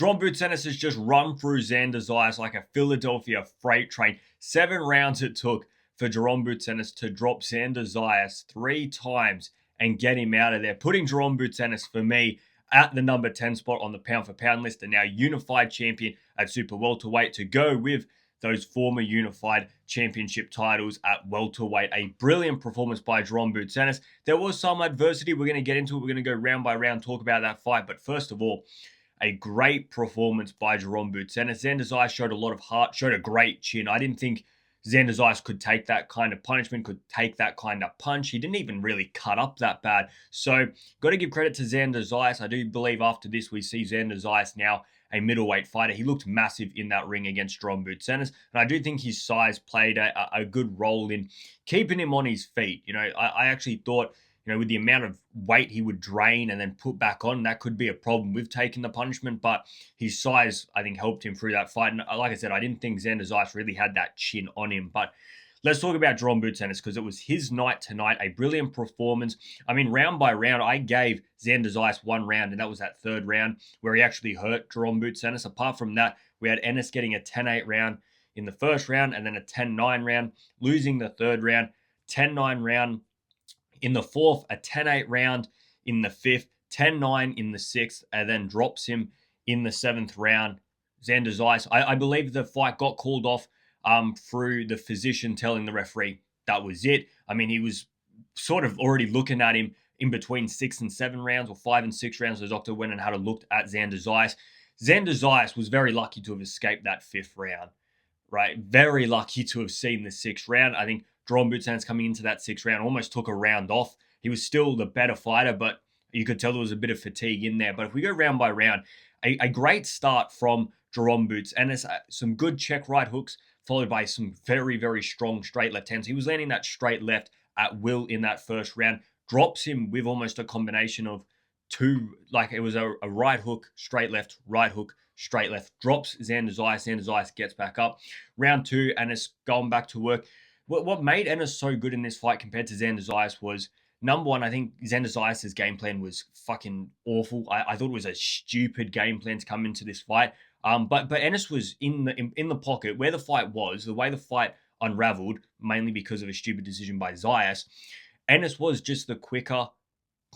Jeroen Boutsennis has just run through Xander Zayas like a Philadelphia freight train. 7 rounds it took for Jeroen Boutsennis to drop Xander Zayas 3 times and get him out of there, putting Jeroen Boutsennis, for me, at the number 10 spot on the pound for pound list, and now unified champion at super welterweight to go with those former unified championship titles at welterweight. A brilliant performance by Jeroen Boutsennis. There was some adversity. We're going to get into it. We're going to go round by round, talk about that fight. But first of all, a great performance by Jeroen Boutsennis. Xander Zayas showed a lot of heart, showed a great chin. I didn't think Xander Zayas could take that kind of punishment, could take that kind of punch. He didn't even really cut up that bad. So, got to give credit to Xander Zayas. I do believe after this, we see Xander Zayas now a middleweight fighter. He looked massive in that ring against Jeroen Boutsennis. And I do think his size played a good role in keeping him on his feet. I actually thought, with the amount of weight he would drain and then put back on, that could be a problem with taking the punishment. But his size, I think, helped him through that fight. And like I said, I didn't think Xander Zayas really had that chin on him. But let's talk about Jeroen Boutsennis because it was his night tonight. A brilliant performance. I mean, round by round, I gave Xander Zayas 1 round, and that was that third round where he actually hurt Jeroen Boutsennis. Apart from that, we had Ennis getting a 10-8 round in the first round and then a 10-9 round, losing the third round, 10-9 round in the fourth, a 10-8 round in the fifth, 10-9 in the sixth, and then drops him in the seventh round. Xander Zayas, I believe the fight got called off through the physician telling the referee that was it. I mean, he was sort of already looking at him in between 6 and 7 rounds or 5 and 6 rounds. The doctor went and had a look at Xander Zayas. Xander Zayas was very lucky to have escaped that fifth round, right? Very lucky to have seen the sixth round. I think Jeroen Boutsennis coming into that sixth round almost took a round off. He was still the better fighter, but you could tell there was a bit of fatigue in there. But if we go round by round, a great start from Jeroen Boutsennis, some good check right hooks, followed by some very, very strong straight left hands. He was landing that straight left at will in that first round, drops him with almost a combination of two, like it was a right hook, straight left, right hook, straight left, drops Xander Zayas. Xander Zayas gets back up. Round two, and it's going back to work. What made Ennis so good in this fight compared to Xander Zayas was, number one, I think Xander Zayas' game plan was fucking awful. I thought it was a stupid game plan to come into this fight. But Ennis was in the pocket where the fight was, the way the fight unraveled, mainly because of a stupid decision by Zayas. Ennis was just the quicker,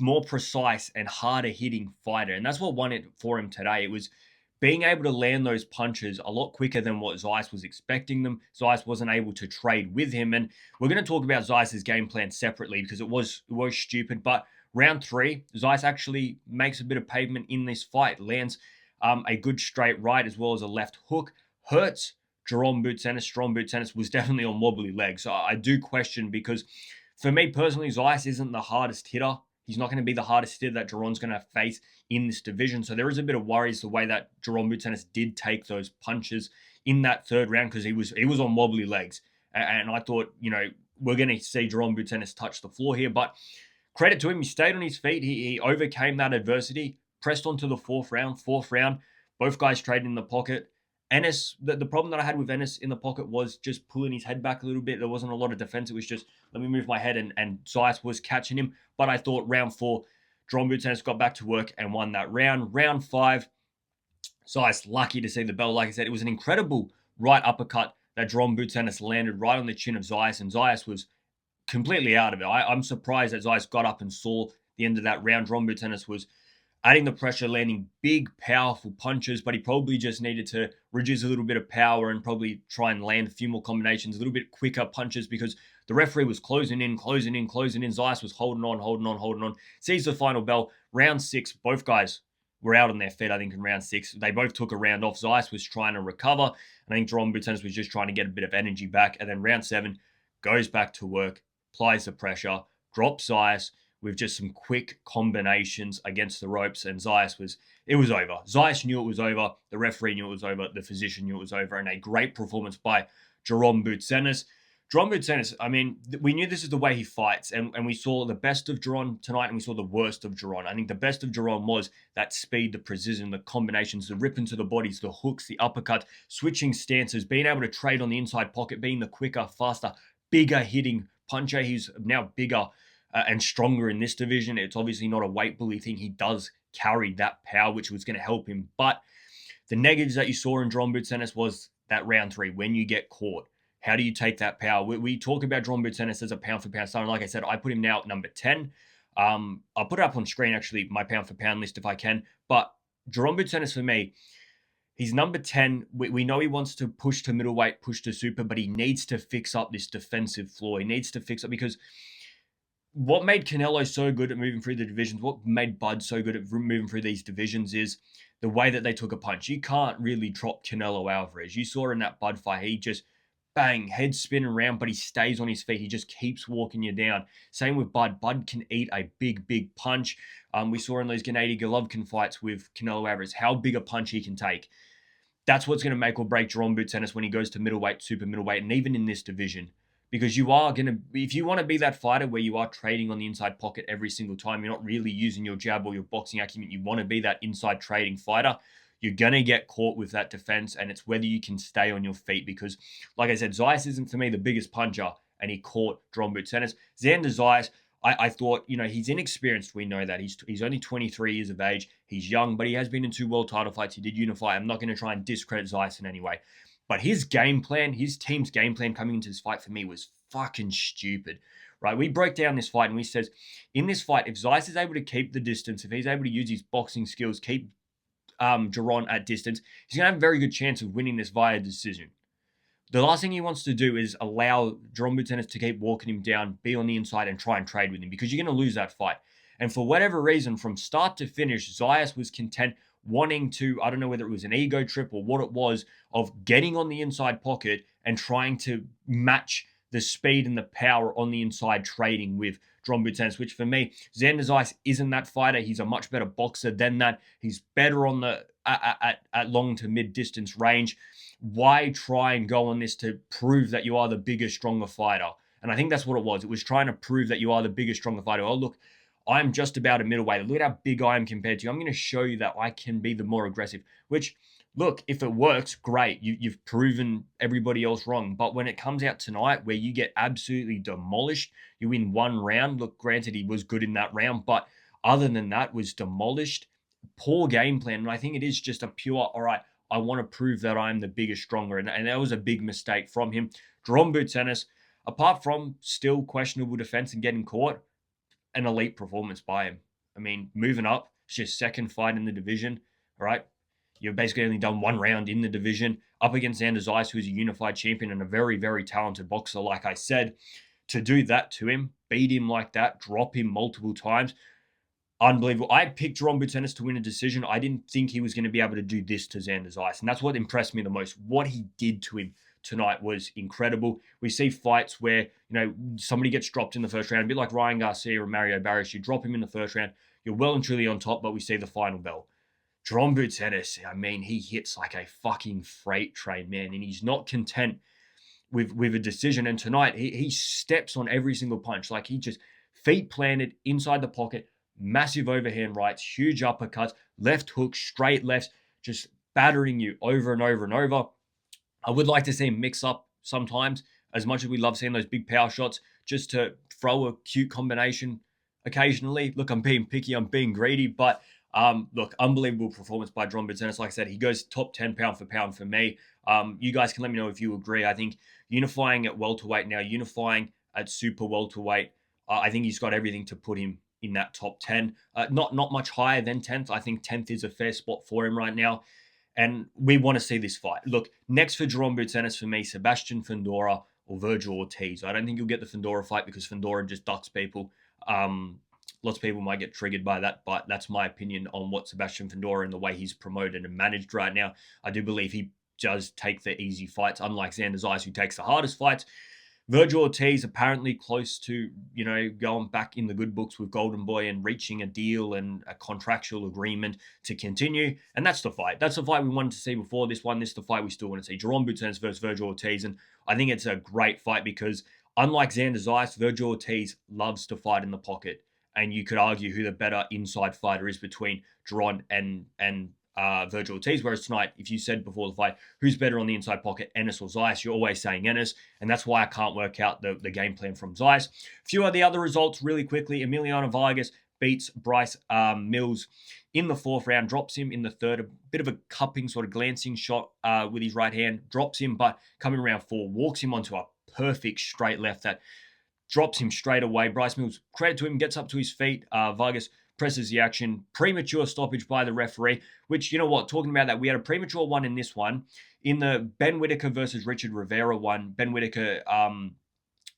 more precise, and harder hitting fighter. And that's what won it for him today. It was being able to land those punches a lot quicker than what Zayas was expecting them. Zayas wasn't able to trade with him. And we're going to talk about Zayas' game plan separately because it was stupid. But round three, Zayas actually makes a bit of pavement in this fight, lands a good straight right as well as a left hook, hurts Jeroen Boutsennis. Jeroen Boutsennis was definitely on wobbly legs. So I do question because for me personally, Zayas isn't the hardest hitter. He's not going to be the hardest hitter that Jeroen's going to face in this division. So there is a bit of worries the way that Jeroen Boutsennis did take those punches in that third round because he was on wobbly legs. And I thought, we're going to see Jeroen Boutsennis touch the floor here. But credit to him, he stayed on his feet. He overcame that adversity, pressed on to the fourth round. Both guys traded in the pocket. Ennis, the problem that I had with Ennis in the pocket was just pulling his head back a little bit. There wasn't a lot of defense. It was just, let me move my head, and Zayas was catching him. But I thought round four, Jeroen Boutsennis got back to work and won that round. Round five, Zayas lucky to see the bell. Like I said, it was an incredible right uppercut that Jeroen Boutsennis landed right on the chin of Zayas, and Zayas was completely out of it. I'm surprised that Zayas got up and saw the end of that round. Jeroen Boutsennis was adding the pressure, landing big, powerful punches, but he probably just needed to reduce a little bit of power and probably try and land a few more combinations, a little bit quicker punches because the referee was closing in. Zayas was holding on. Sees the final bell. Round six, both guys were out on their feet, I think, in round six. They both took a round off. Zayas was trying to recover, and I think Jeroen Boutsennis was just trying to get a bit of energy back. And then round seven, goes back to work, applies the pressure, drops Zayas, with just some quick combinations against the ropes, and it was over. Zayas knew it was over, the referee knew it was over, the physician knew it was over, and a great performance by Jeroen Boutsennis. Jeroen Boutsennis, I mean, we knew this is the way he fights, and we saw the best of Jeroen tonight, and we saw the worst of Jeroen. I think the best of Jeroen was that speed, the precision, the combinations, the rip into the bodies, the hooks, the uppercut, switching stances, being able to trade on the inside pocket, being the quicker, faster, bigger hitting puncher. He's now bigger and stronger in this division. It's obviously not a weight bully thing. He does carry that power, which was going to help him. But The negatives that you saw in John Boots Ennis was that round 3, when you get caught. How do you take that power? We talk about John Boots Ennis as a pound for pound starter. Like I said, I put him now at number 10. I'll put it up on screen, actually, my pound for pound list if I can. But Jerome Boots Ennis, for me, he's number 10. We know he wants to push to middleweight, push to super, but he needs to fix up this defensive flaw. He needs to fix up, because what made Canelo so good at moving through the divisions, what made Bud so good at moving through these divisions, is the way that they took a punch. You can't really drop Canelo Alvarez. You saw in that Bud fight, he just bang, head spinning around, but he stays on his feet. He just keeps walking you down. Same with Bud. Bud can eat a big, big punch. We saw in those Gennady Golovkin fights with Canelo Alvarez how big a punch he can take. That's what's going to make or break Jerome Boots Ennis when he goes to middleweight, super middleweight, and even in this division. Because you are going to, if you want to be that fighter where you are trading on the inside pocket every single time, you're not really using your jab or your boxing acumen, you want to be that inside trading fighter, you're going to get caught with that defense, and it's whether you can stay on your feet. Because, like I said, Zayas isn't, for me, the biggest puncher, and he caught Jerome Boots Ennis. Xander Zayas, I thought, he's inexperienced. We know that. He's only 23 years of age. He's young, but he has been in 2 world title fights. He did unify. I'm not going to try and discredit Zayas in any way. But his game plan, his team's game plan coming into this fight for me was fucking stupid, right? We broke down this fight and we said, in this fight, if Zayas is able to keep the distance, if he's able to use his boxing skills, keep Jaron at distance, he's going to have a very good chance of winning this via decision. The last thing he wants to do is allow Jerome Boots Ennis to keep walking him down, be on the inside, and try and trade with him, because you're going to lose that fight. And for whatever reason, from start to finish, Zayas was content wanting to, I don't know whether it was an ego trip or what it was, of getting on the inside pocket and trying to match the speed and the power on the inside trading with Jerome Boots Ennis, which for me, Xander Zayas isn't that fighter. He's a much better boxer than that. He's better on the at long to mid distance range. Why try and go on this to prove that you are the bigger, stronger fighter? And I think that's what it was. It was trying to prove that you are the bigger, stronger fighter. Oh, look, I'm just about a middleweight. Look at how big I am compared to you. I'm going to show you that I can be the more aggressive, which, look, if it works, great. You've proven everybody else wrong. But when it comes out tonight where you get absolutely demolished, you win 1 round. Look, granted, he was good in that round, but other than that, was demolished. Poor game plan. And I think it is just a pure, all right, I want to prove that I'm the bigger, stronger. And that was a big mistake from him. Jerome Boots Ennis, apart from still questionable defense and getting caught, an elite performance by him. I mean, moving up, it's your second fight in the division, all right? You've basically only done 1 round in the division, up against Xander Zayas, who's a unified champion and a very, very talented boxer, like I said. To do that to him, beat him like that, drop him multiple times, unbelievable. I picked Jerome Boots Ennis to win a decision. I didn't think he was going to be able to do this to Xander Zayas, and that's what impressed me the most. What he did to him tonight was incredible. We see fights where, somebody gets dropped in the first round, a bit like Ryan Garcia or Mario Barrios. You drop him in the first round, you're well and truly on top, but we see the final bell. Jerome Boots Ennis, I mean, he hits like a fucking freight train, man, and he's not content with a decision. And tonight, he steps on every single punch. Like, he just feet planted inside the pocket, massive overhand rights, huge uppercuts, left hooks, straight lefts, just battering you over and over and over. I would like to see him mix up sometimes, as much as we love seeing those big power shots, just to throw a cute combination occasionally. Look, I'm being picky, I'm being greedy, but look, unbelievable performance by Jerome Boots Ennis. Like I said, he goes top 10 pound for pound for me. You guys can let me know if you agree. I think unifying at welterweight now, unifying at super welterweight, I think he's got everything to put him in that top 10. Not much higher than 10th. I think 10th is a fair spot for him right now. And we want to see this fight. Look, next for Jerome Boots Ennis for me, Sebastian Fundora or Virgil Ortiz. I don't think you'll get the Fundora fight because Fundora just ducks people. Lots of people might get triggered by that, but that's my opinion on what Sebastian Fundora and the way he's promoted and managed right now. I do believe he does take the easy fights, unlike Xander Zayas, who takes the hardest fights. Virgil Ortiz apparently close to, going back in the good books with Golden Boy and reaching a deal and a contractual agreement to continue. And that's the fight. That's the fight we wanted to see before this one. This is the fight we still want to see. Jerome Boots Ennis versus Virgil Ortiz. And I think it's a great fight because unlike Xander Zayas, Virgil Ortiz loves to fight in the pocket. And you could argue who the better inside fighter is between Jerome and Virgil Ortiz. Whereas tonight, if you said before the fight, who's better on the inside pocket, Ennis or Zayas, you're always saying Ennis. And that's why I can't work out the game plan from Zayas. A few of the other results really quickly. Emiliano Vargas beats Bryce Mills in the 4th round, drops him in the 3rd. A bit of a cupping, sort of glancing shot with his right hand, drops him, but coming round 4, walks him onto a perfect straight left that drops him straight away. Bryce Mills, credit to him, gets up to his feet. Vargas presses the action. Premature stoppage by the referee, which, you know what, talking about that, we had a premature one in this one. In the Ben Whittaker versus Richard Rivera one, Ben Whittaker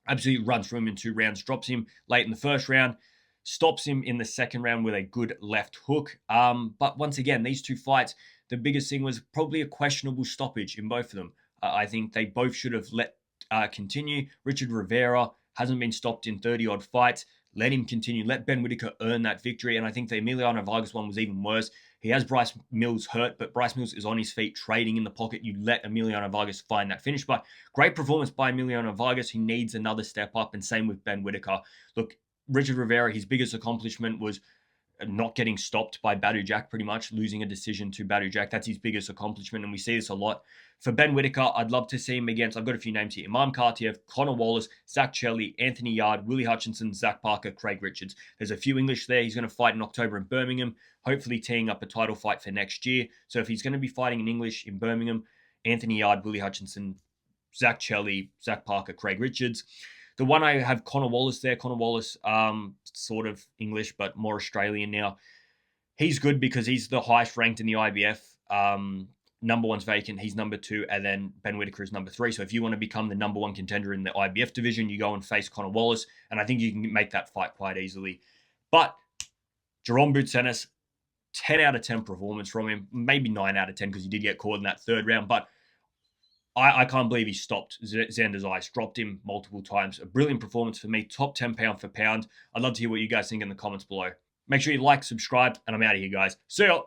absolutely runs through him in 2 rounds, drops him late in the 1st round, stops him in the 2nd round with a good left hook. But once again, these 2 fights, the biggest thing was probably a questionable stoppage in both of them. I think they both should have let continue. Richard Rivera hasn't been stopped in 30-odd fights. Let him continue. Let Ben Whittaker earn that victory. And I think the Emiliano Vargas one was even worse. He has Bryce Mills hurt, but Bryce Mills is on his feet, trading in the pocket. You let Emiliano Vargas find that finish. But great performance by Emiliano Vargas. He needs another step up, and same with Ben Whittaker. Look, Richard Rivera, his biggest accomplishment was not getting stopped by Badu Jack, pretty much losing a decision to Badu Jack. That's his biggest accomplishment, and we see this a lot. For Ben Whittaker, I'd love to see him against, I've got a few names here, Imam Kartiev, Connor Wallace, Zach Chelly, Anthony Yard, Willie Hutchinson, Zach Parker, Craig Richards. There's a few English there. He's going to fight in October in Birmingham, hopefully teeing up a title fight for next year. So if he's going to be fighting in English in Birmingham, Anthony Yard, Willie Hutchinson, Zach Chelly, Zach Parker, Craig Richards. The one I have Connor Wallace there. Connor Wallace, sort of English, but more Australian now. He's good because he's the highest ranked in the IBF. Number 1's vacant. He's number 2. And then Ben Whittaker is number 3. So if you want to become the number 1 contender in the IBF division, you go and face Connor Wallace. And I think you can make that fight quite easily. But Jerome Boots Ennis, 10 out of 10 performance from him. Maybe 9 out of 10 because he did get caught in that 3rd round. But I can't believe he stopped Xander Zayas, dropped him multiple times. A brilliant performance for me. Top 10 pound for pound. I'd love to hear what you guys think in the comments below. Make sure you like, subscribe, and I'm out of here, guys. See ya.